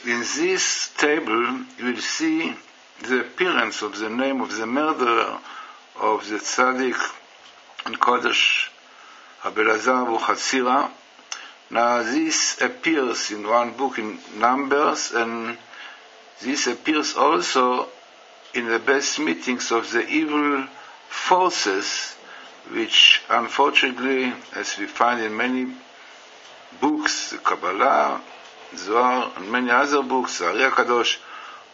in this table you will see the appearance of the name of the murderer of the tzaddik and Kodesh, Rabbi Elazar Hatzira. Now this appears in one book in Numbers, and this appears also in the best meetings of the evil forces, which unfortunately, as we find in many books, the Kabbalah, Zohar, and many other books, Ari Kadosh,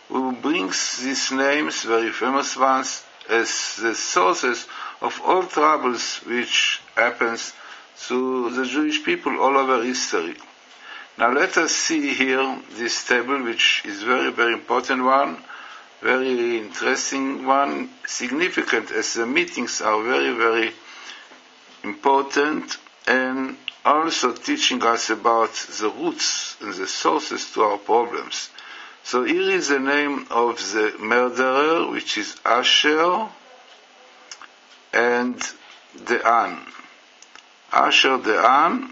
who brings these names, very famous ones, as the sources of all troubles which happens to the Jewish people all over history. Now let us see here this table, which is very, very important one, very interesting one, significant as the meetings are very, very important, and also teaching us about the roots and the sources to our problems. So here is the name of the murderer, which is Asher and Dahan. Asher Dahan,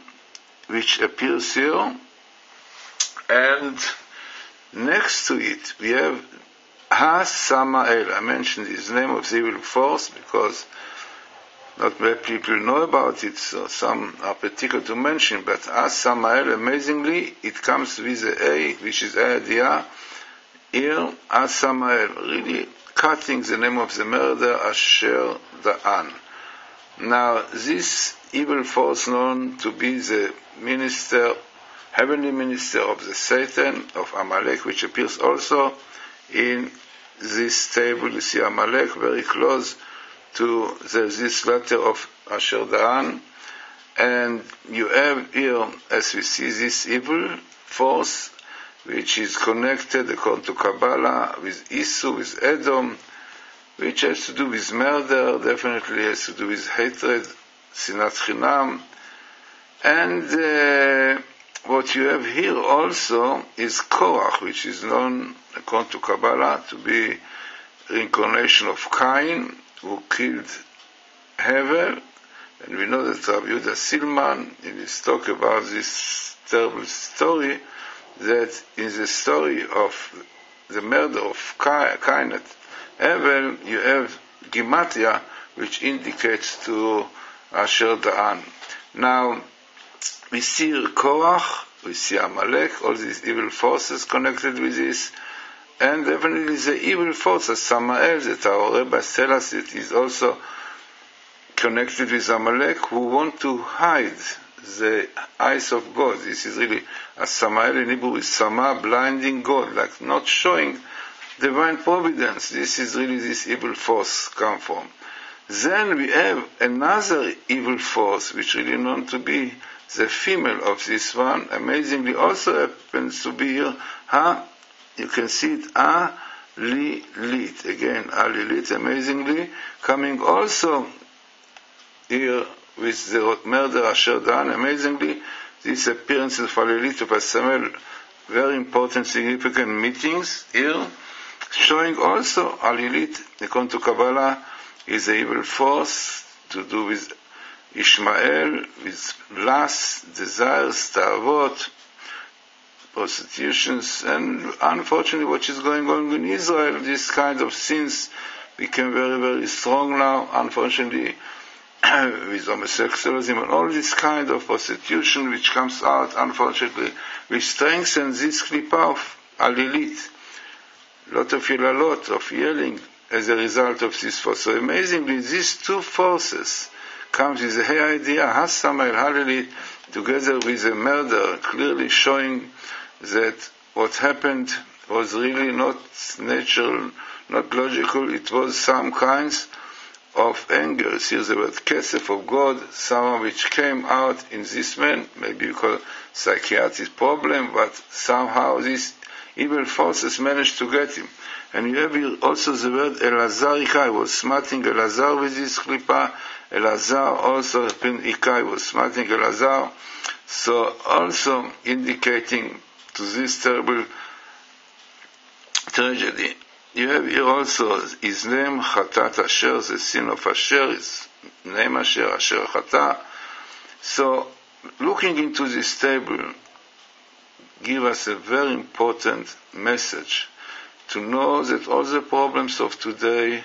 which appears here, and next to it we have Samael. I mentioned his name of the evil force because not many people know about it, so some are particular to mention, but Samael, amazingly, it comes with the A, which is Adia. Here, Samael, really cutting the name of the murderer, Asher Dahan. Now, this evil force known to be the minister, heavenly minister of the Satan, of Amalek, which appears also in this table. You see Amalek very close to this letter of Asher Dahan, and you have here, as we see, this evil force which is connected according to Kabbalah with Esau, with Edom, which has to do with murder, definitely has to do with hatred, sinat chinam, and what you have here also is Korach, which is known according to Kabbalah to be reincarnation of Cain, who killed Hevel, and we know that Rabbi Yehuda Silman, in his talk about this terrible story, that in the story of the murder of Cain and Hevel, you have Gimatria, which indicates to Asher Dahan. Now, we see Korach, we see Amalek, all these evil forces connected with this, and definitely the evil forces, Samael, that our rabbis tell us it is also connected with Amalek, who want to hide the eyes of God. This is really, as Samael in Hebrew is Sama, blinding God, like not showing divine providence. This is really this evil force come from. Then we have another evil force, which really known to be the female of this one, amazingly also happens to be here, you can see it, Alilit, again, Alilit, amazingly, coming also here with the murder Asher Dahan, amazingly, this appearance of Alilit of Samuel, very important, significant meetings here, showing also Alilit, according to Kabbalah, is the evil force to do with Ishmael, with lust, desires, ta'avot, prostitutions, and unfortunately what is going on in Israel, this kind of sins became very, very strong now, unfortunately, with homosexualism and all this kind of prostitution which comes out, unfortunately, which strengthens this klipa of Alilit. Lot of yelling as a result of this force. So amazingly, these two forces comes with the idea, Samael, Alilit, together with the murder, clearly showing that what happened was really not natural, not logical. It was some kinds of anger. Here's the word kesef of God, someone which came out in this man, maybe you call psychiatric problem, but somehow these evil forces managed to get him. And you have here also the word Elazar Ikai, was smarting Elazar with this klipa. Elazar also, Ikai was smarting Elazar, so also indicating to this terrible tragedy. You have here also his name, Chatat Asher, the sin of Asher, his name Asher, Asher Chata. So, looking into this table, give us a very important message, to know that all the problems of today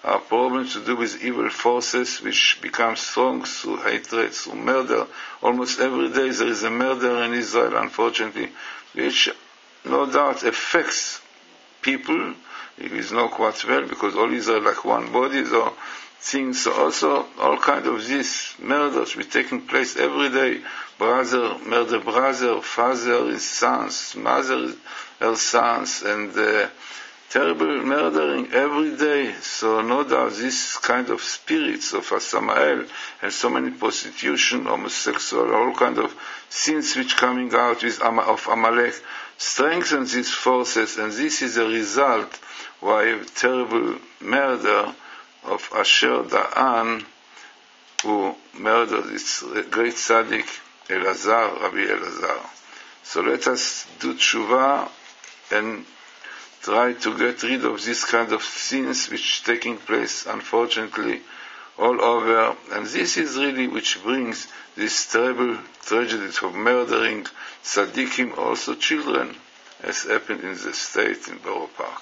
are problems to do with evil forces which become strong through hatred, through murder. Almost every day there is a murder in Israel, unfortunately, which no doubt affects people. It is not quite well, because all Israel like one body, so things. So also all kind of these murders be taking place every day. Brother murder brother, father his sons, mother her sons, and terrible murdering every day. So no doubt this kind of spirits of Samael and so many prostitution, homosexual, all kind of sins which coming out of Amalek strengthens these forces, and this is a result why terrible murder of Asher Dahan, who murdered this great tzaddik Elazar, Rabbi Elazar. So let us do tshuva and try to get rid of this kind of sins which taking place, unfortunately, all over. And this is really which brings this terrible tragedy of murdering tzaddikim, also children, as happened in the state in Borough Park.